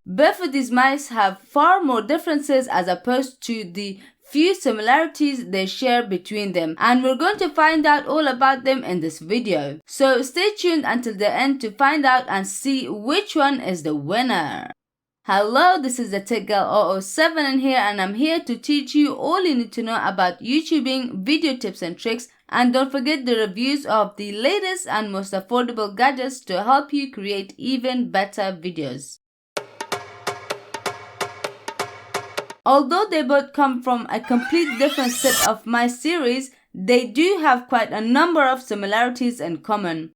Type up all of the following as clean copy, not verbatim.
Both of these mice have far more differences as opposed to the few similarities they share between them, and we're going to find out all about them in this video. So stay tuned until the end to find out and see which one is the winner. Hello, this is the Tech Girl 007 in here, and I'm here to teach you all you need to know about YouTubing, video tips and tricks, and don't forget the reviews of the latest and most affordable gadgets to help you create even better videos. Although they both come from a complete different set of my series, they do have quite a number of similarities in common.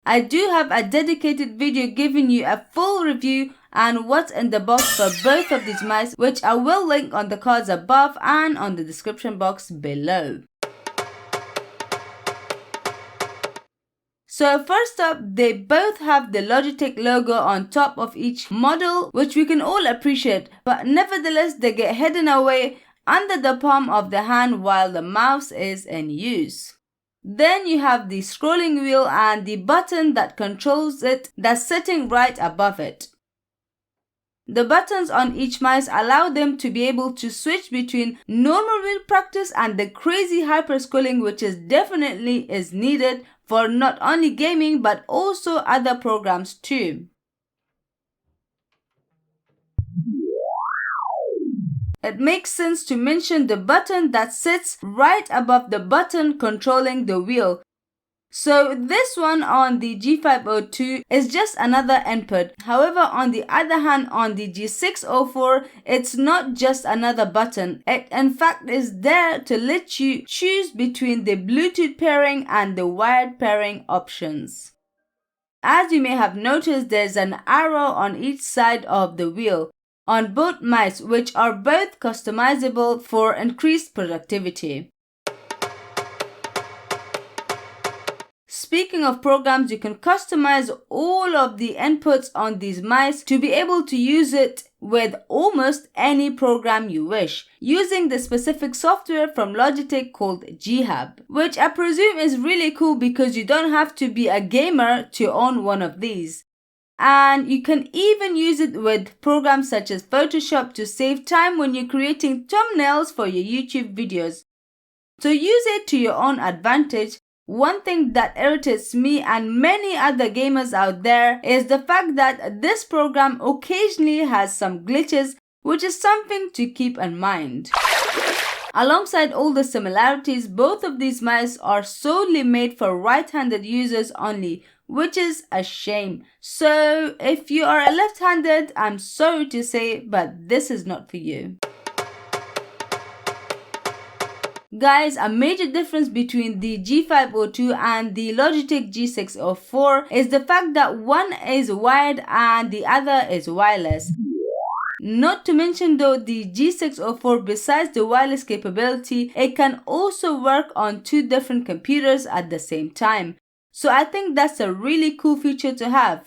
I do have a dedicated video giving you a full review and what's in the box for both of these mice, which I will link on the cards above and on the description box below. So first up, they both have the Logitech logo on top of each model, which we can all appreciate, but nevertheless they get hidden away under the palm of the hand while the mouse is in use. Then you have the scrolling wheel and the button that controls it that's sitting right above it. The buttons on each mouse allow them to be able to switch between normal wheel practice and the crazy hyper scrolling, which is definitely is needed for not only gaming but also other programs too. It makes sense to mention the button that sits right above the button controlling the wheel. So this one on the G502 is just another input. However, on the other hand, on the G604, it's not just another button. It in fact is there to let you choose between the Bluetooth pairing and the wired pairing options. As you may have noticed, there's an arrow on each side of the wheel on both mice, which are both customizable for increased productivity. Speaking of programs, you can customize all of the inputs on these mice to be able to use it with almost any program you wish, using the specific software from Logitech called G5, which I presume is really cool because you don't have to be a gamer to own one of these. And you can even use it with programs such as Photoshop to save time when you're creating thumbnails for your YouTube videos. So use it to your own advantage. One thing that irritates me and many other gamers out there is the fact that this program occasionally has some glitches, which is something to keep in mind. Alongside all the similarities, both of these mice are solely made for right-handed users only, which is a shame. So if you are a left-handed, I'm sorry to say, but this is not for you. Guys, a major difference between the G502 and the Logitech G604 is the fact that one is wired and the other is wireless. Not to mention though, the G604, besides the wireless capability, it can also work on two different computers at the same time. So I think that's a really cool feature to have.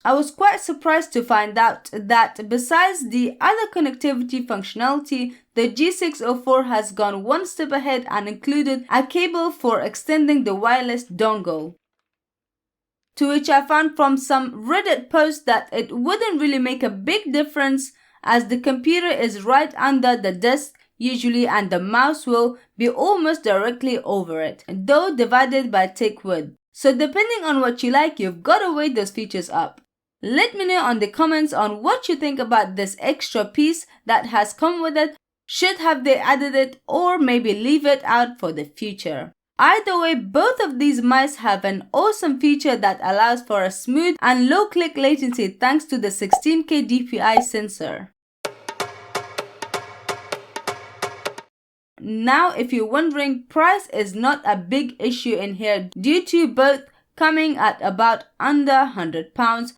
I was quite surprised to find out that besides the other connectivity functionality, the G604 has gone one step ahead and included a cable for extending the wireless dongle. To which I found from some Reddit posts that it wouldn't really make a big difference as the computer is right under the desk usually and the mouse will be almost directly over it, though divided by thick wood. So depending on what you like, you've got to weigh those features up. Let me know on the comments on what you think about this extra piece that has come with it. Should have they added it or maybe leave it out for the future? Either way, both of these mice have an awesome feature that allows for a smooth and low click latency thanks to the 16K DPI sensor. Now, if you're wondering, price is not a big issue in here due to both coming at about under £100.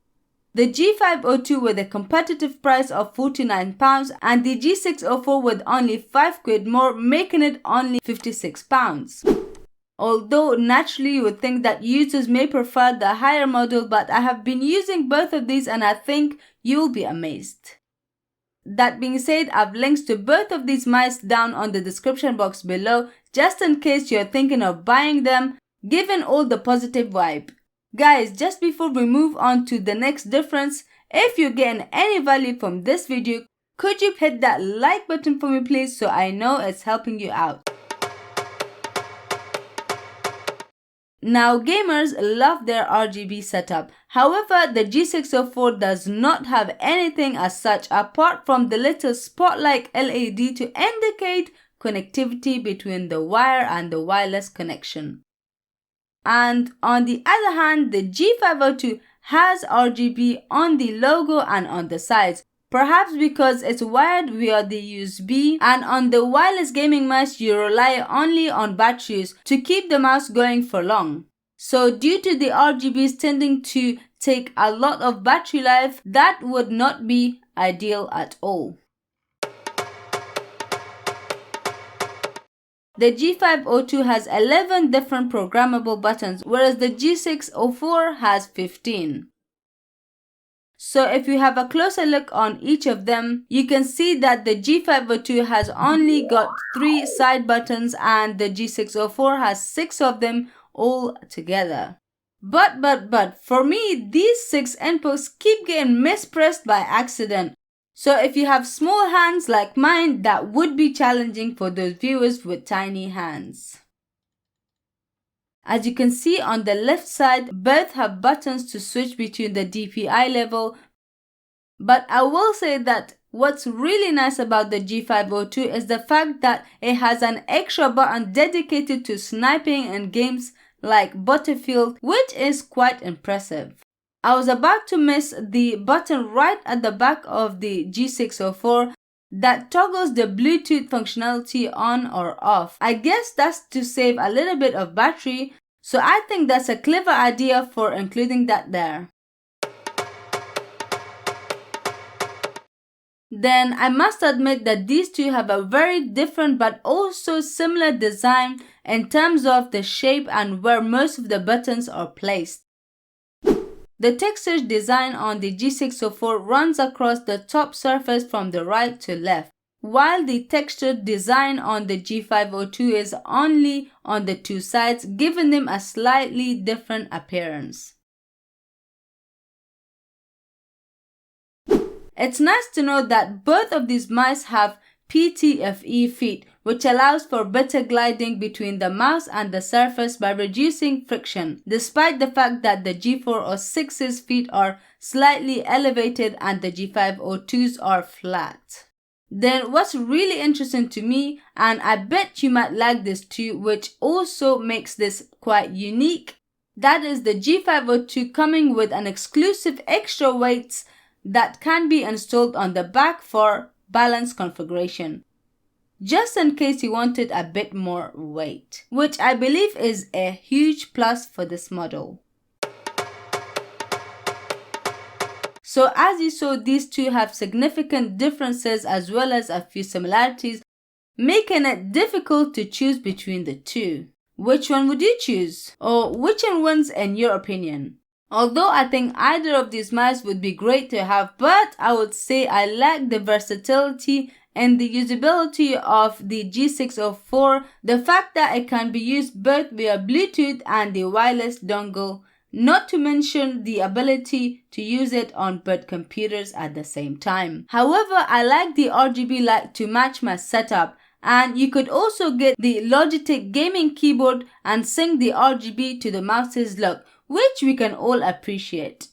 The G502 with a competitive price of £49 and the G604 with only £5 more, making it only £56. Although naturally you would think that users may prefer the higher model, but I have been using both of these and I think you'll be amazed. That being said, I've links to both of these mice down on the description box below just in case you're thinking of buying them, given all the positive vibe. Guys, just before we move on to the next difference, if you're getting any value from this video, could you hit that like button for me please, so I know it's helping you out. Now gamers love their RGB setup. However, the G604 does not have anything as such apart from the little spotlight LED to indicate connectivity between the wire and the wireless connection. And on the other hand, the G502 has RGB on the logo and on the sides, perhaps because it's wired via the USB, and on the wireless gaming mouse you rely only on batteries to keep the mouse going for long. So due to the RGBs tending to take a lot of battery life, that would not be ideal at all. The G502 has 11 different programmable buttons, whereas the G604 has 15. So if you have a closer look on each of them, you can see that the G502 has only got 3 side buttons and the G604 has 6 of them all together. But for me, these 6 inputs keep getting mispressed by accident. So if you have small hands like mine, that would be challenging for those viewers with tiny hands. As you can see on the left side, both have buttons to switch between the DPI level. But I will say that what's really nice about the G502 is the fact that it has an extra button dedicated to sniping in games like Battlefield, which is quite impressive. I was about to miss the button right at the back of the G604 that toggles the Bluetooth functionality on or off. I guess that's to save a little bit of battery, so I think that's a clever idea for including that there. Then I must admit that these two have a very different but also similar design in terms of the shape and where most of the buttons are placed. The texture design on the G604 runs across the top surface from the right to left, while the texture design on the G502 is only on the 2 sides, giving them a slightly different appearance. It's nice to know that both of these mice have PTFE feet, which allows for better gliding between the mouse and the surface by reducing friction, despite the fact that the G406's feet are slightly elevated and the G502's are flat. Then what's really interesting to me, and I bet you might like this too, which also makes this quite unique, that is the G502 coming with an exclusive extra weights that can be installed on the back for balance configuration, just in case you wanted a bit more weight, which I believe is a huge plus for this model. So as you saw, these two have significant differences as well as a few similarities, making it difficult to choose between the two. Which one would you choose? Or which one wins in your opinion? Although I think either of these mice would be great to have, but I would say I like the versatility and the usability of the G604, the fact that it can be used both via Bluetooth and the wireless dongle, not to mention the ability to use it on both computers at the same time. However, I like the RGB light to match my setup, and you could also get the Logitech gaming keyboard and sync the RGB to the mouse's look, which we can all appreciate.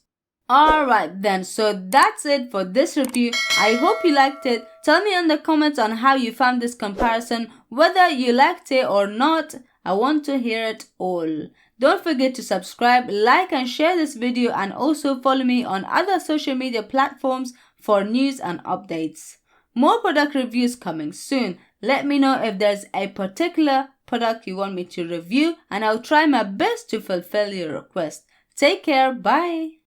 Alright then, so that's it for this review. I hope you liked it. Tell me in the comments on how you found this comparison, whether you liked it or not. I want to hear it all. Don't forget to subscribe, like and share this video, and also follow me on other social media platforms for news and updates. More product reviews coming soon. Let me know if there's a particular product you want me to review, and I'll try my best to fulfill your request. Take care, bye!